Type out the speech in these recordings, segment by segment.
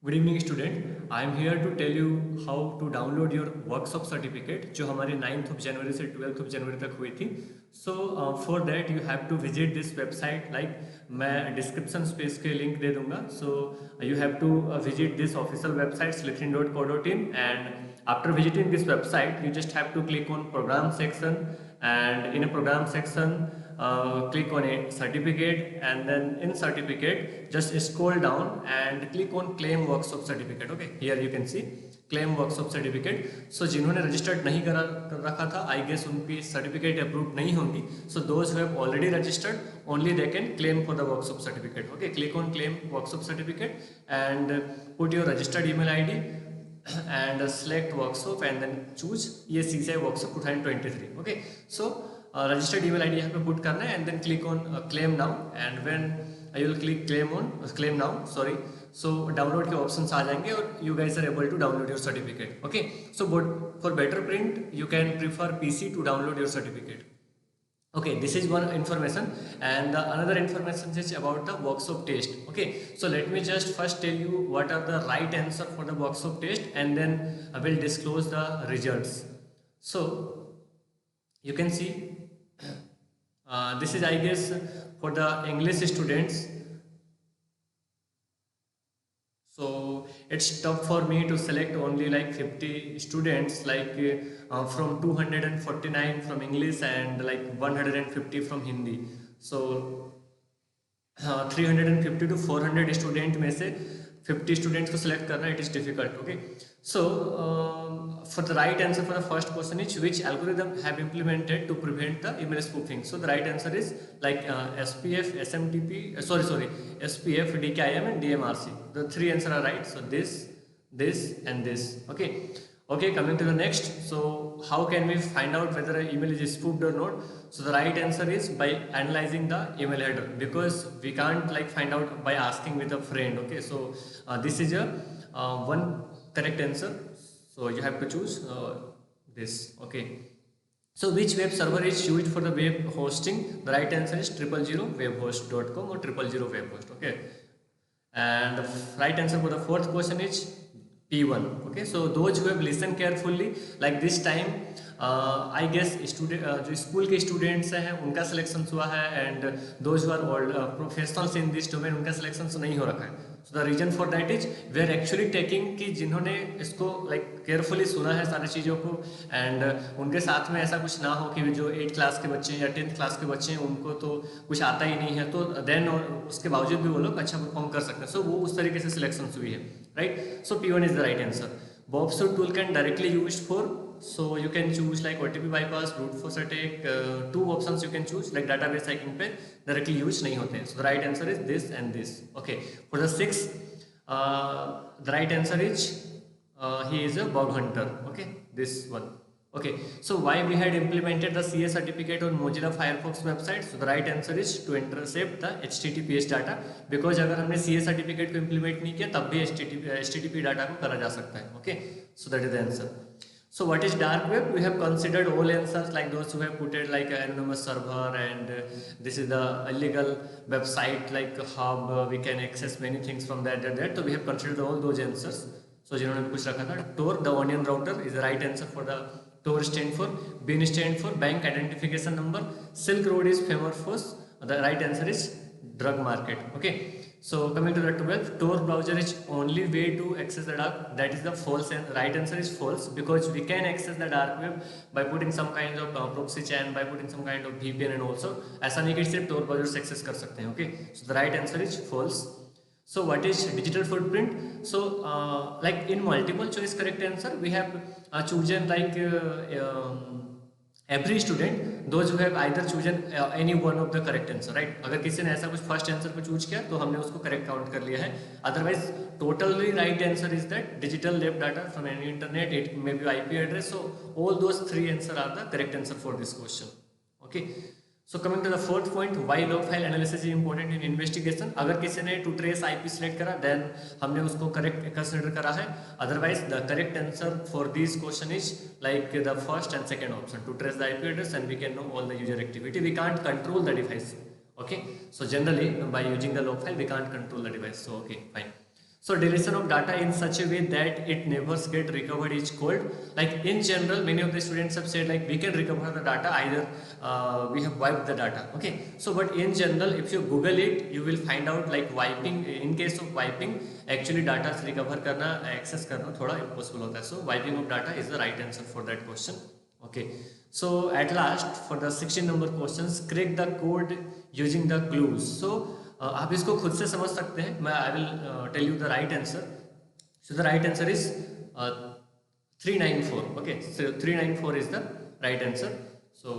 Good evening student, I am here to tell you how to download your workshop certificate जो हमारे 9th of January से 12th of January तक हुई थी। So for that you have to visit this website. Like मैं description space के link दे दूंगा। So you have to visit this official website slithrin.co.in and after visiting this website you just have to click on program section, and in a program section click on a certificate, and then in certificate just scroll down and click on claim workshop certificate. Okay, here you can see claim workshop certificate. So जिन्होंने registered नहीं कर रखा था, I guess उनकी certificate approve नहीं होंगी. So those who have already registered, only they can claim for the workshop certificate. Okay, click on claim workshop certificate and put your registered email ID and select workshop and then choose ये CCI workshop 2023. Okay, so registered email ID यहाँ पे put करना है and then click on claim now, and when you will click claim now, sorry, so download के options आ जाएंगे और you guys are able to download your certificate. Okay, so but for better print you can prefer PC to download your certificate. Okay, this is one information, and the another information is about the workshop test. Okay, so let me just first tell you what are the right answer for the workshop test, and then I will disclose the results. So you can see this is, I guess, for the English students. So it's tough for me to select only like 50 students, like from 249 from English and like 150 from Hindi. So 350 to 400 student में से 50 students को select करना it is difficult. Okay, so for the right answer for the first question is which algorithm have implemented to prevent the email spoofing. So the right answer is like SPF, SMTP, SPF, DKIM and DMRC. The three answers are right. So this and this. Okay, coming to the next. So how can we find out whether an email is spoofed or not? So the right answer is by analyzing the email header, because we can't like find out by asking with a friend. Okay, so this is a one correct answer. So you have to choose this. Okay, so which web server is used for the web hosting? The right answer is 000webhost.com or 000webhost. Okay, and the right answer for the fourth question is P1. Okay, so those who have listened carefully, like this time I guess student जो school के students हैं उनका selection हुआ है, and those who are old professionals in this domain उनका selection तो नहीं हो रखा है. So the reason for that is we are actually taking कि जिन्होंने इसको लाइक केयरफुली सुना है सारी चीज़ों को, एंड उनके साथ में ऐसा कुछ ना हो कि जो 8th क्लास के बच्चे हैं या 10th क्लास के बच्चे हैं उनको तो कुछ आता ही नहीं है, तो देन उसके बावजूद भी वो लोग अच्छा परफॉर्म कर सकते हैं. सो वो उस तरीके से सिलेक्शन हुई है, right. So P1 is the right answer. Bobswood tool can directly used for, so you can choose like OTP bypass, brute force attack, two options you can choose, like database hacking पे directly use नहीं होते हैं. So the right answer is this and this. Okay, for the sixth, the right answer is he is a bug hunter. Okay, this one. Okay, so why we had implemented the CA certificate on Mozilla Firefox website? So the right answer is to intercept the HTTPS data, because अगर हमने CA certificate को implement नहीं किया तब भी HTTP data को करा जा सकता है. Okay, so that is the answer. So what is dark web? We have considered all answers, like those who have put it like anonymous server, and this is the illegal website like hub, we can access many things from that. So we have considered all those answers. So जिन्होंने कुछ रखा था, Tor, the onion router is the right answer for the Tor stand for. BIN stand for bank identification number. Silk Road is famous for. The right answer is drug market. Okay, so coming to the 12th, Tor browser is only way to access the dark. That is the false, and right answer is false, because we can access the dark web by putting some kind of proxy chain, by putting some kind of VPN, and also ऐसा नहीं कि सिर्फ Tor browser से access कर सकते हैं. Okay, so the right answer is false. So what is digital footprint? So like in multiple choice correct answer we have chosen like every student, those who have either chosen any one of the correct answer, right. अगर किसी ने ऐसा कुछ first answer को choose किया तो हमने उसको करेक्ट काउंट कर लिया है. Otherwise totally right answer is that digital left data from any internet, it may be IP address. So all those three answer are the correct answer for this question. Okay, so coming to the fourth point, why log file analysis is important in investigation. अगर किसी ने to trace IP select करा then हमने उसको correct consider करा है. Otherwise the correct answer for this question is like the first and second option, to trace the IP address, and we can know all the user activity. We can't control the device. Okay, so generally by using the log file we can't control the device. So okay, fine. So deletion of data in such a way that it never get recovered is called, like in general many of the students have said like we can recover the data either we have wiped the data. Okay, so but in general if you google it you will find out like wiping, in case of wiping actually data recover karna access karna thoda impossible hota hai. So wiping of data is the right answer for that question. Okay, so at last for the 16 number questions, crack the code using the clues. So आप इसको खुद से समझ सकते हैं, मैं I will tell you the right answer. So the right answer is 394. Okay, so 394 is the right answer. So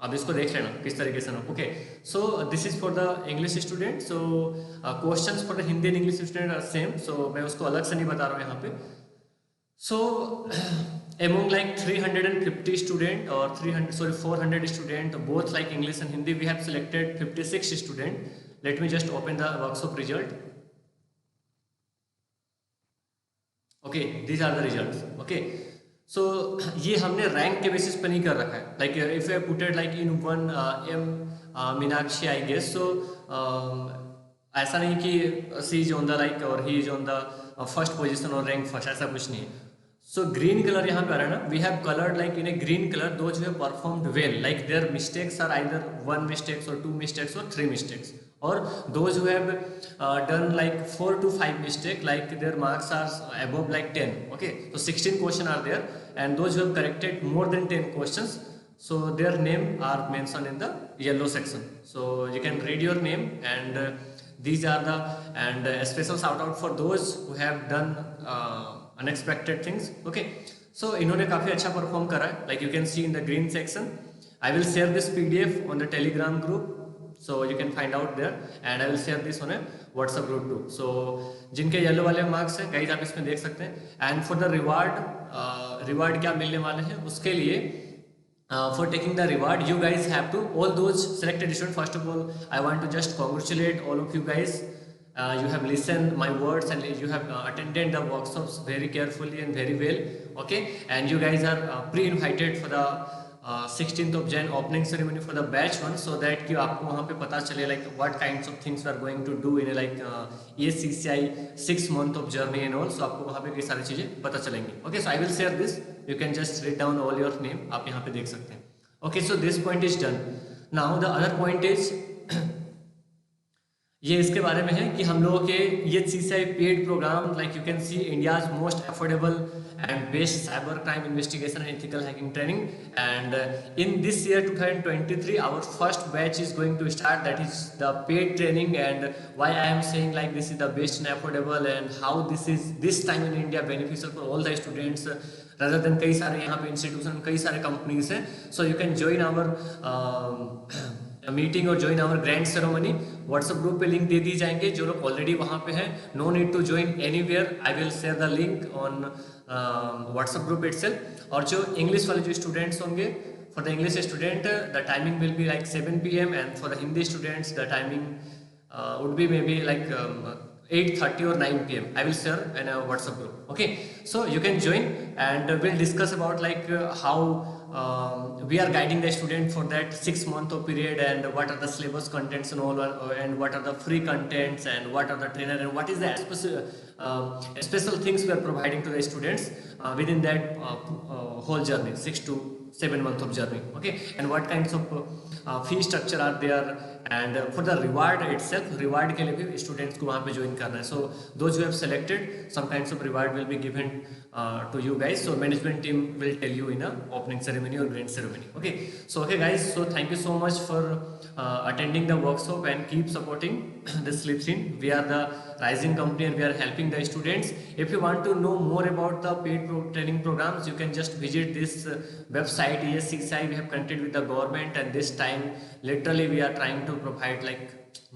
अब इसको देख लेना किस तरीके से ना. Okay, so this is for the English student. So questions for the Hindi and English student are same, so मैं उसको अलग से नहीं बता रहा हूँ यहाँ पे. सो among like 350 student or 400 student both like English and Hindi, we have selected 56 student. Let me just open the workshop result. Okay, these are the results. Okay, so ये हमने रैंक के बेसिस पे नहीं कर रखा है. Like if I put it like in one M Meenakshi I guess, so ऐसा नहीं कि she is on the like or he is on the first position or rank first, ऐसा कुछ नहीं है. सो ग्रीन कलर यहाँ पे आ रहा है ना, we have coloured like in a green colour those who have performed well, like their mistakes are either 1 mistakes और 2 मिस्टेक्स और 3 मिस्टेक्स, और those who have done like 4 to 5 mistake like their marks are above like 10. Okay, तो 16 question are there and those who have corrected more than 10 questions, so their name are mentioned in the yellow section. So you can read your name and these are the and special shout out for those who have done unexpected things. Okay, so इन्होंने काफ़ी अच्छा perform करा है, like you can see in the green section. I will share this PDF on the Telegram group, so you can find out there, and I will share this on a WhatsApp group too. So जिनके yellow वाले marks हैं guys आप इसमें देख सकते हैं. And for the reward क्या मिलने वाले हैं उसके लिए for taking the reward you guys have to, all those selected students, first of all I want to just congratulate all of you guys. You have listened my words and you have attended the workshops very carefully and very well. Okay, and you guys are pre-invited for the 16th of Jan opening ceremony for the batch 1, so that कि आपको वहाँ पे पता चले like what kinds of things we are going to do in a like ESCCI 6 month of journey and all. So आपको वहाँ पे कई सारी चीज़ें पता चलेंगी. Okay, so I will share this. You can just write down all your name. आप यहाँ पे देख सकते हैं. Okay, so this point is done. Now the other point is ये इसके बारे में है कि हम लोगों के ये CCI paid programme like you can see India's most affordable and best cyber crime investigation and ethical hacking training, and in this year 2023 our first batch is going to start, that is the paid training. And why I am saying like this is the best and affordable and how this is this time in India beneficial for all the students rather than कई सारे यहाँ पे institution कई सारे companies हैं. So you can join our meeting और join our grand ceremony. WhatsApp group पे link दे दी जाएंगे जो लोग ऑलरेडी वहाँ पे हैं. No need to join anywhere, I will share the link on WhatsApp group itself. और जो इंग्लिश वाले जो स्टूडेंट्स होंगे, for the English student the timing will be like 7 PM and for the Hindi students the timing would be may be like 8:30 or 9 PM. I will share in a WhatsApp group. Okay, so you can join and we'll discuss about like how we are guiding the student for that 6 month of period, and what are the syllabus contents and all, and what are the free contents, and what are the trainer, and what is the special things we are providing to the students within that whole journey, 6 to 7 months of journey. Okay, and what kinds of fee structure are there, and for the reward itself, reward के लिए भी students को वहाँ पे join करना है. So those who have selected, some kinds of reward will be given to you guys. So management team will tell you in a opening ceremony or grand ceremony. Okay, so okay guys, so thank you so much for attending the workshop and keep supporting the Slipstream. We are the rising company and we are helping the students. If you want to know more about the paid training programs, you can just visit this website ESCCI. We have connected with the government, and this time literally we are trying to provide like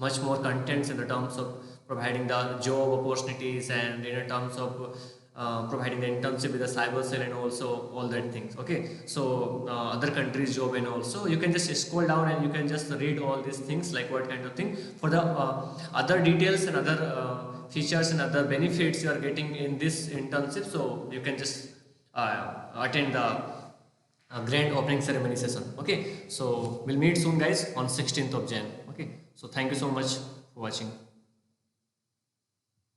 much more contents in the terms of providing the job opportunities, and in terms of providing the internship with the cyber cell and also all that things. Okay, so other countries job and also you can just scroll down and you can just read all these things like what kind of thing. For the other details and other features and other benefits you are getting in this internship, so you can just attend the grand opening ceremony session. Okay, so we'll meet soon guys on 16th of Jan. Okay, so thank you so much for watching.